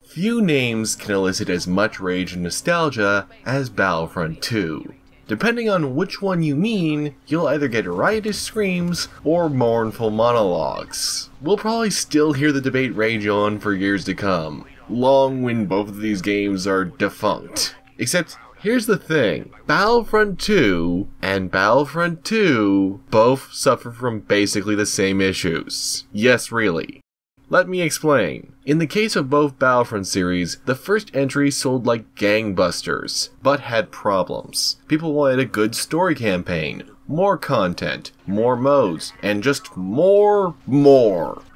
Few names can elicit as much rage and nostalgia as Battlefront 2. Depending on which one you mean, you'll either get riotous screams or mournful monologues. We'll probably still hear the debate rage on for years to come, long when both of these games are defunct. Except, here's the thing, Battlefront 2 and Battlefront 2 both suffer from basically the same issues. Yes, really. Let me explain. In the case of both Battlefront series, the first entry sold like gangbusters, but had problems. People wanted a good story campaign, more content, more modes, and just more.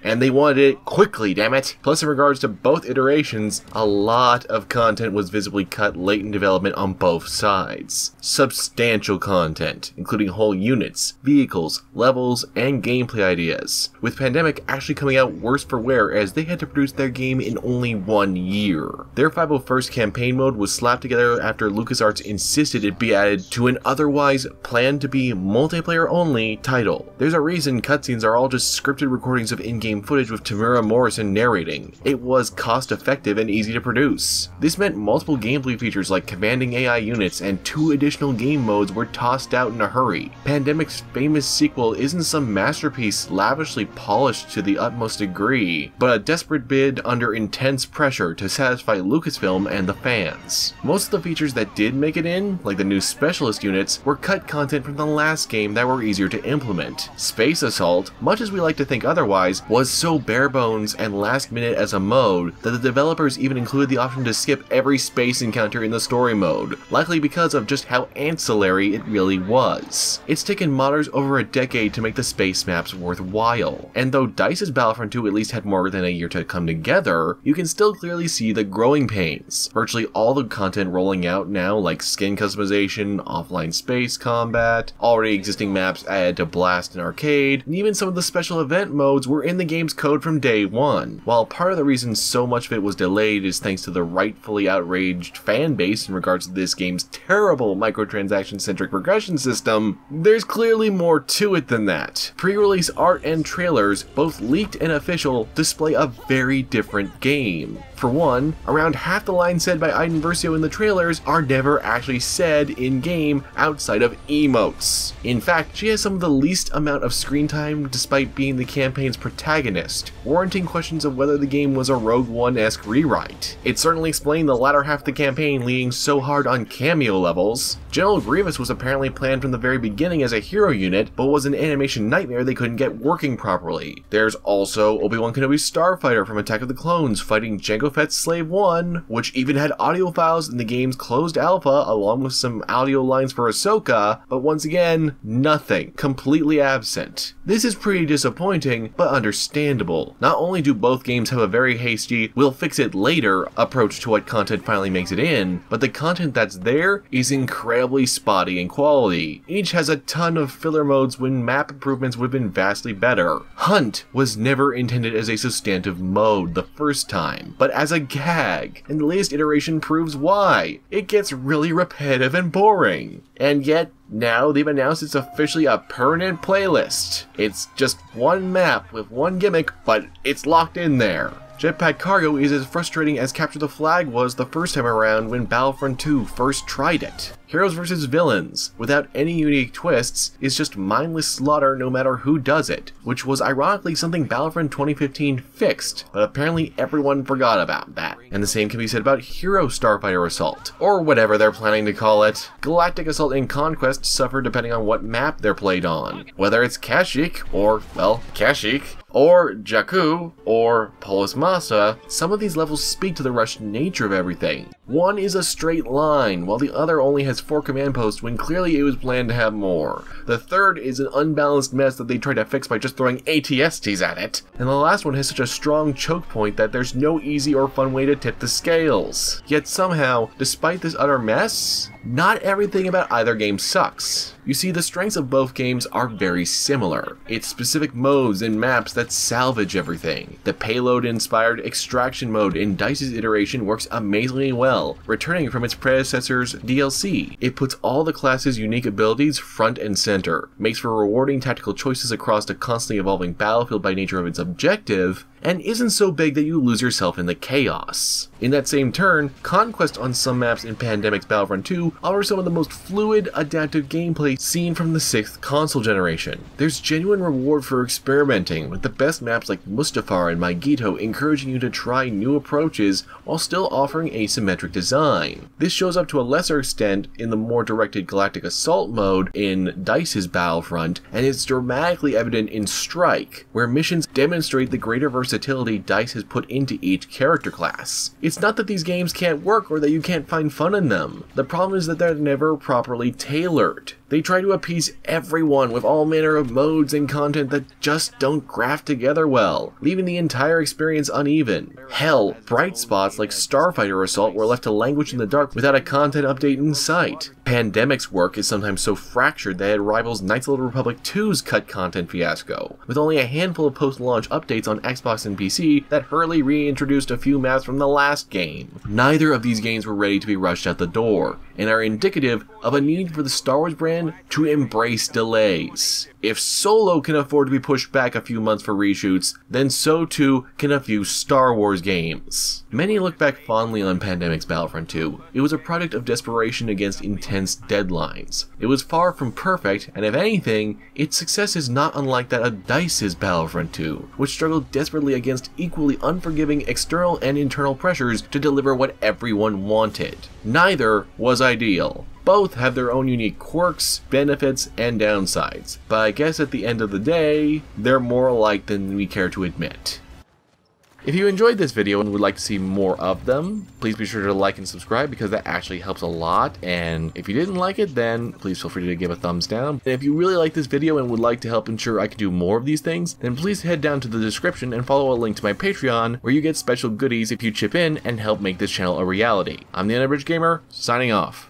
And they wanted it quickly, damn it! Plus, in regards to both iterations, a lot of content was visibly cut late in development on both sides. Substantial content, including whole units, vehicles, levels, and gameplay ideas, with Pandemic actually coming out worse for wear as they had to produce their game in only 1 year. Their 501st campaign mode was slapped together after LucasArts insisted it be added to an otherwise planned to be multiplayer only title. There's a reason cutscenes are all just scripted recordings of in-game footage with Tamura Morrison narrating. It was cost effective and easy to produce. This meant multiple gameplay features like commanding AI units and 2 additional game modes were tossed out in a hurry. Pandemic's famous sequel isn't some masterpiece lavishly polished to the utmost degree, but a desperate bid under intense pressure to satisfy Lucasfilm and the fans. Most of the features that did make it in, like the new specialist units, were cut content from the last game that were easier to implement. Space Assault, much as we like to think otherwise, was so bare bones and last minute as a mode that the developers even included the option to skip every space encounter in the story mode, likely because of just how ancillary it really was. It's taken modders over a decade to make the space maps worthwhile, and though DICE's Battlefront 2 at least had more than a year to come together, you can still clearly see the growing pains. Virtually all the content rolling out now, like skin customization, offline space combat, already existing maps added to Blast and Arcade, and even some of the special event modes were in the game's code from day one. While part of the reason so much of it was delayed is thanks to the rightfully outraged fan base in regards to this game's terrible microtransaction-centric progression system, there's clearly more to it than that. Pre-release art and trailers, both leaked and official, display a very different game. For one, around half the lines said by Iden Versio in the trailers are never actually said in-game outside of emotes. In fact, she has some of the least amount of screen time despite being the campaign's protagonist, warranting questions of whether the game was a Rogue One-esque rewrite. It certainly explained the latter half of the campaign leaning so hard on cameo levels. General Grievous was apparently planned from the very beginning as a hero unit, but was an animation nightmare they couldn't get working properly. There's also Obi-Wan Kenobi's Starfighter from Attack of the Clones fighting Jango Fett's Slave 1, which even had audio files in the game's closed alpha along with some audio lines for Ahsoka, but once again, nothing. Completely absent. This is pretty disappointing, but understandable. Not only do both games have a very hasty, we'll fix it later approach to what content finally makes it in, but the content that's there is incredibly spotty in quality. Each has a ton of filler modes when map improvements would have been vastly better. Hunt was never intended as a substantive mode the first time, but as a gag, and the latest iteration proves why. It gets really repetitive and boring. And yet, now they've announced it's officially a permanent playlist. It's just one map with one gimmick, but it's locked in there. Jetpack Cargo is as frustrating as Capture the Flag was the first time around when Battlefront 2 first tried it. Heroes vs. Villains, without any unique twists, is just mindless slaughter no matter who does it, which was ironically something Battlefront 2015 fixed, but apparently everyone forgot about that. And the same can be said about Hero Starfighter Assault, or whatever they're planning to call it. Galactic Assault and Conquest suffer depending on what map they're played on, whether it's Kashyyyk, or, well, Kashyyyk, or Jakku, or Polis Massa. Some of these levels speak to the rushed nature of everything. One is a straight line, while the other only has 4 command posts when clearly it was planned to have more. The third is an unbalanced mess that they tried to fix by just throwing ATSTs at it. And the last one has such a strong choke point that there's no easy or fun way to tip the scales. Yet somehow, despite this utter mess, not everything about either game sucks. You see, the strengths of both games are very similar. It's specific modes and maps that salvage everything. The payload-inspired extraction mode in DICE's iteration works amazingly well, well, returning from its predecessor's DLC. It puts all the class's unique abilities front and center, makes for rewarding tactical choices across the constantly evolving battlefield by nature of its objective, and isn't so big that you lose yourself in the chaos. In that same turn, Conquest on some maps in Pandemic's Battlefront 2 offers some of the most fluid, adaptive gameplay seen from the 6th console generation. There's genuine reward for experimenting, with the best maps like Mustafar and Maigito encouraging you to try new approaches while still offering asymmetric design. This shows up to a lesser extent in the more directed Galactic Assault mode in DICE's Battlefront, and is dramatically evident in Strike, where missions demonstrate the greater versatility DICE has put into each character class. It's not that these games can't work or that you can't find fun in them. The problem is that they're never properly tailored. They try to appease everyone with all manner of modes and content that just don't graft together well, leaving the entire experience uneven. Hell, bright spots like Starfighter Assault were left to languish in the dark without a content update in sight. Pandemic's work is sometimes so fractured that it rivals Knights of the Old Republic 2's cut content fiasco, with only a handful of post-launch updates on Xbox and PC that hurriedly reintroduced a few maps from the last game. Neither of these games were ready to be rushed out the door, and are indicative of a need for the Star Wars brand to embrace delays. If Solo can afford to be pushed back a few months for reshoots, then so too can a few Star Wars games. Many look back fondly on Pandemic's Battlefront 2. It was a product of desperation against intense deadlines. It was far from perfect, and if anything, its success is not unlike that of DICE's Battlefront 2, which struggled desperately against equally unforgiving external and internal pressures to deliver what everyone wanted. Neither was ideal. Both have their own unique quirks, benefits, and downsides, but I guess at the end of the day, they're more alike than we care to admit. If you enjoyed this video and would like to see more of them, please be sure to like and subscribe because that actually helps a lot, and if you didn't like it, then please feel free to give a thumbs down. And if you really like this video and would like to help ensure I can do more of these things, then please head down to the description and follow a link to my Patreon where you get special goodies if you chip in and help make this channel a reality. I'm the Unabridged Gamer, signing off.